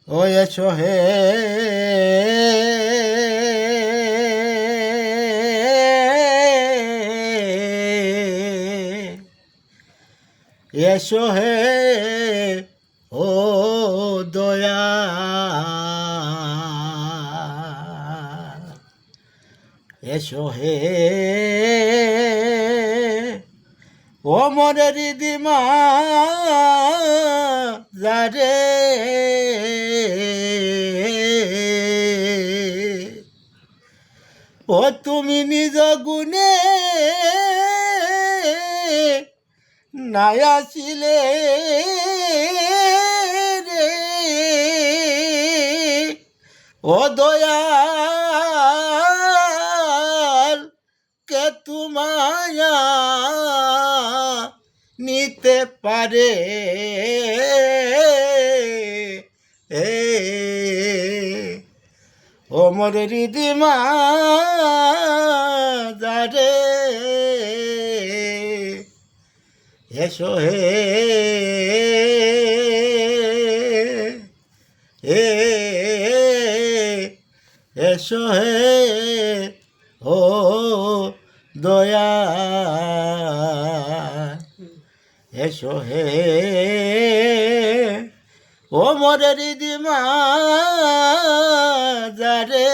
ও এসো হে এসো হে ও দয়া এসো হে ও মরে রিদিমা যারে ও তুমি নিজ গুণে নাই আসিলে রে ও দয়াল কে তোমায়া নিতে পারে ও মোর রিদিমা যারে এসো হে এসো হে ও দয়া এসো হে ও মোরে রিদিমা যারে